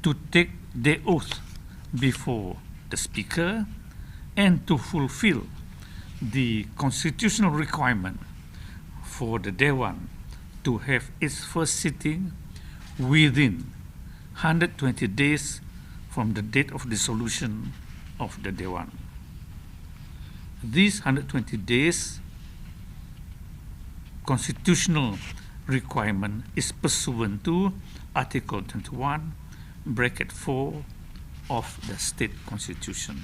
to take their oath before the Speaker and to fulfill the constitutional requirement for the Dewan to have its first sitting within 120 days from the date of dissolution of the Dewan. These 120 days constitutional requirement is pursuant to Article 21, bracket 4 of the State Constitution.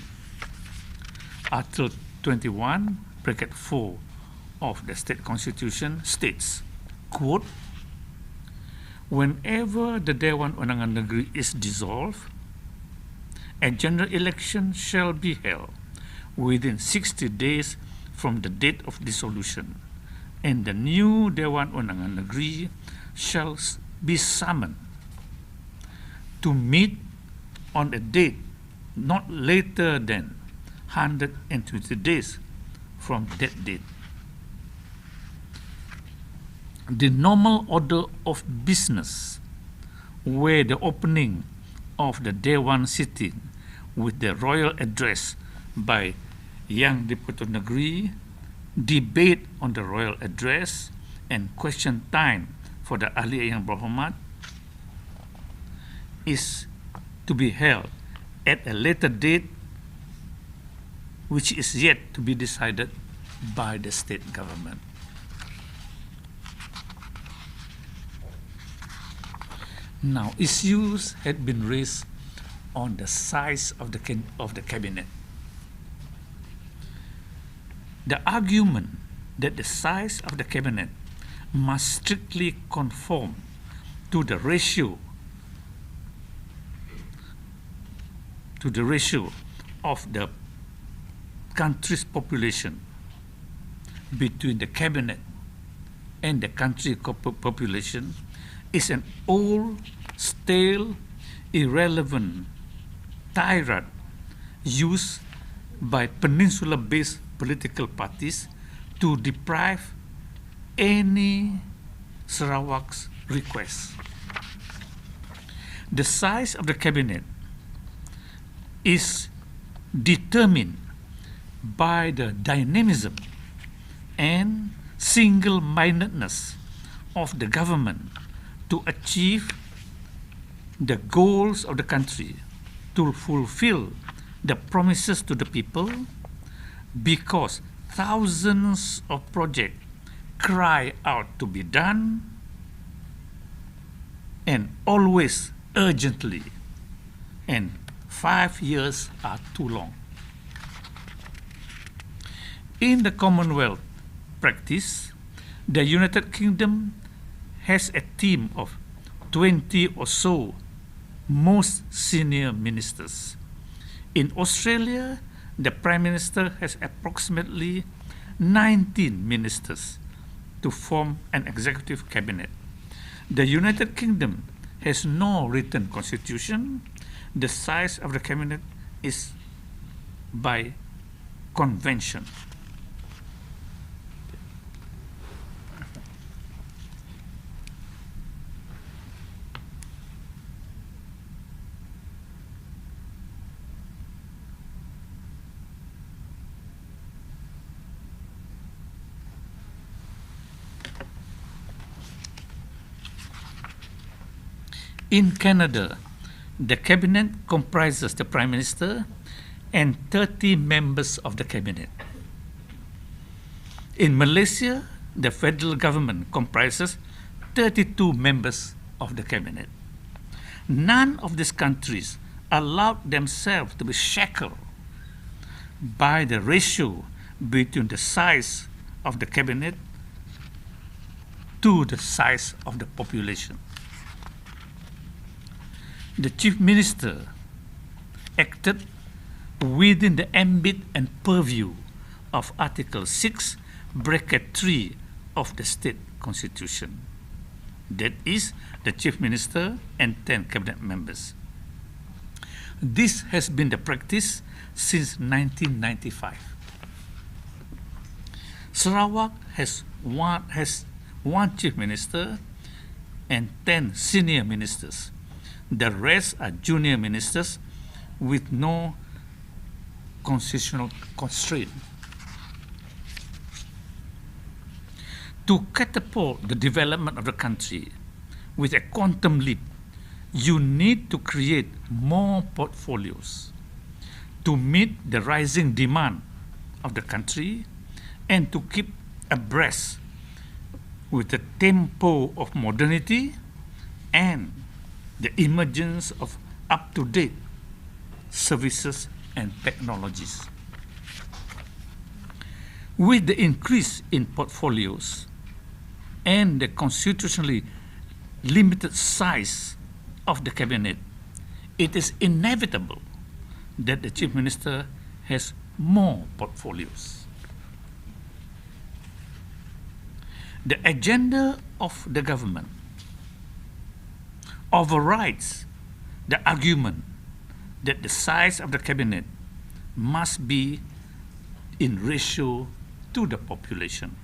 Article 21, bracket 4 of the State Constitution states, quote, whenever the Dewan Undangan Negeri is dissolved, a general election shall be held within 60 days from the date of dissolution, and the new Dewan Undangan Negeri shall be summoned to meet on a date not later than 120 days from that date. The normal order of business, where the opening of the Dewan sitting with the royal address by Yang Dipertuan Negeri, debate on the royal address, and question time for the Ahli Yang Berhormat is to be held at a later date, which is yet to be decided by the state government. Now, issues had been raised on the size of the cabinet. The argument that the size of the cabinet must strictly conform to the ratio of the country's population between the cabinet and the country population is an old, stale, irrelevant tirade used by peninsula-based political parties to deprive any Sarawak's request. The size of the cabinet is determined by the dynamism and single-mindedness of the government to achieve the goals of the country, to fulfill the promises to the people, because thousands of projects cry out to be done, and always urgently, and 5 years are too long. In the Commonwealth practice, the United Kingdom has a team of 20 or so most senior ministers. In Australia, the Prime Minister has approximately 19 ministers to form an executive cabinet. The United Kingdom has no written constitution. The size of the cabinet is by convention. In Canada, the cabinet comprises the Prime Minister and 30 members of the cabinet. In Malaysia, the federal government comprises 32 members of the cabinet. None of these countries allowed themselves to be shackled by the ratio between the size of the cabinet to the size of the population. The Chief Minister acted within the ambit and purview of Article 6, bracket 3 of the State Constitution. That is, the Chief Minister and 10 cabinet members. This has been the practice since 1995. Sarawak has one Chief Minister and 10 senior ministers, The rest are junior ministers with no constitutional constraint. To catapult the development of the country with a quantum leap, you need to create more portfolios to meet the rising demand of the country and to keep abreast with the tempo of modernity and the emergence of up-to-date services and technologies. With the increase in portfolios and the constitutionally limited size of the cabinet, it is inevitable that the Chief Minister has more portfolios. The agenda of the government overrides the argument that the size of the cabinet must be in ratio to the population.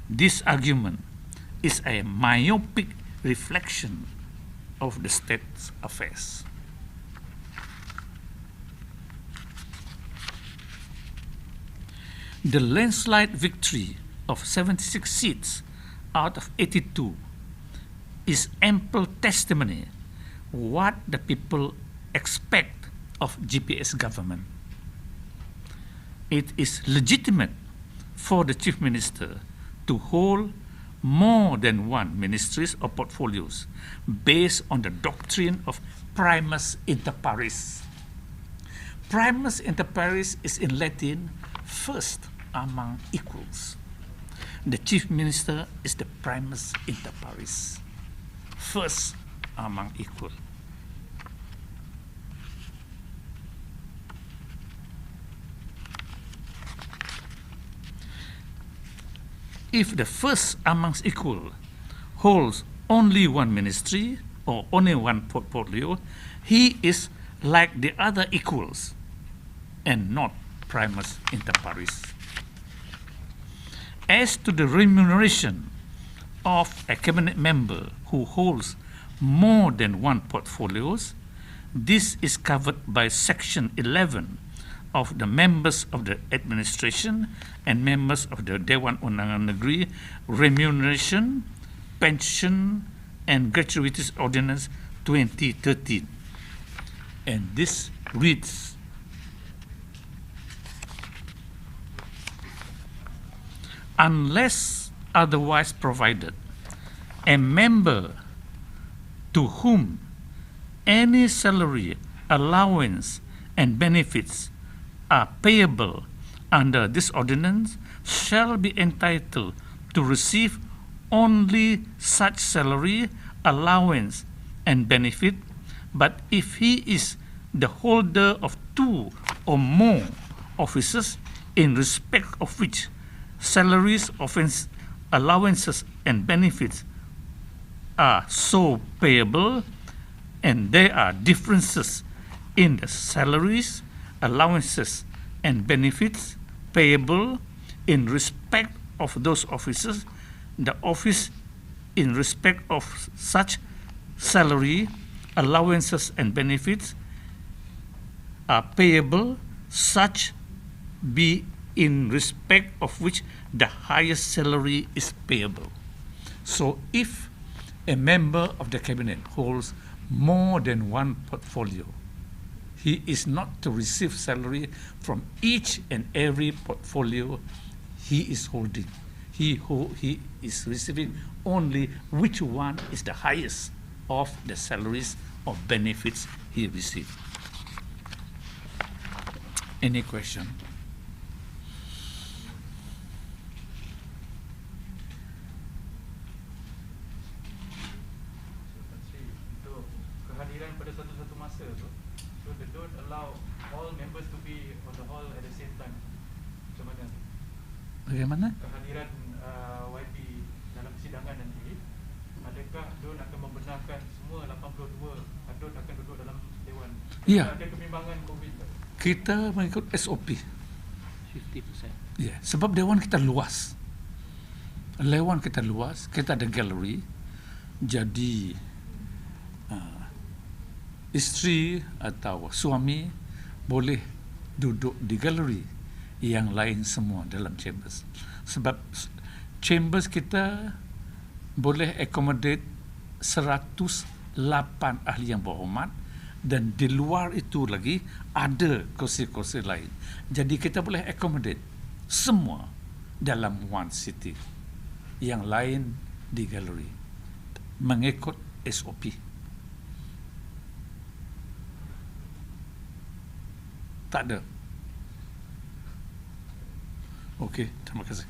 This argument is a myopic reflection of the state's affairs. The landslide victory of 76 seats out of 82 is ample testimony what the people expect of GPS government. It is legitimate for the Chief Minister to hold more than one ministries or portfolios based on the doctrine of primus inter pares. Primus inter pares is in Latin first among equals. The Chief Minister is the primus inter pares, first among equals. If the first amongst equal holds only one ministry or only one portfolio, he is like the other equals and not primus inter pares. As to the remuneration of a cabinet member who holds more than one portfolios, this is covered by Section 11 of the members of the administration and members of the Dewan Undangan Negeri Remuneration, Pension and Gratuities Ordinance 2013. And this reads, unless otherwise provided, a member to whom any salary, allowance and benefits are payable under this ordinance shall be entitled to receive only such salary, allowance and benefit, but if he is the holder of two or more offices in respect of which salaries, offense, allowances and benefits are so payable, and there are differences in the salaries, allowances and benefits payable in respect of those offices, the office in respect of such salary, allowances and benefits are payable, such be in respect of which the highest salary is payable. So if a member of the cabinet holds more than one portfolio, he is not to receive salary from each and every portfolio he is holding. He is receiving only which one is the highest of the salaries or benefits he received. Any question? Kehadiran pada satu-satu masa tu, so they don't allow all members to be on the hall at the same time. Macam mana? Bagaimana? Kehadiran YB dalam persidangan nanti, adakah DUN akan membenarkan semua 82 DUN akan duduk dalam Dewan? Ya. Ada kebimbangan COVID tak? Kita mengikut SOP. 50%. Ya, sebab Dewan kita luas. Dewan kita luas, kita ada galeri. Jadi isteri atau suami boleh duduk di galeri, yang lain semua dalam chambers. Sebab chambers kita boleh accommodate 108 ahli yang berhormat, dan di luar itu lagi ada kursi-kursi lain. Jadi kita boleh accommodate semua dalam one city, yang lain di galeri mengikut SOP. Tak ada. Okey, terima kasih.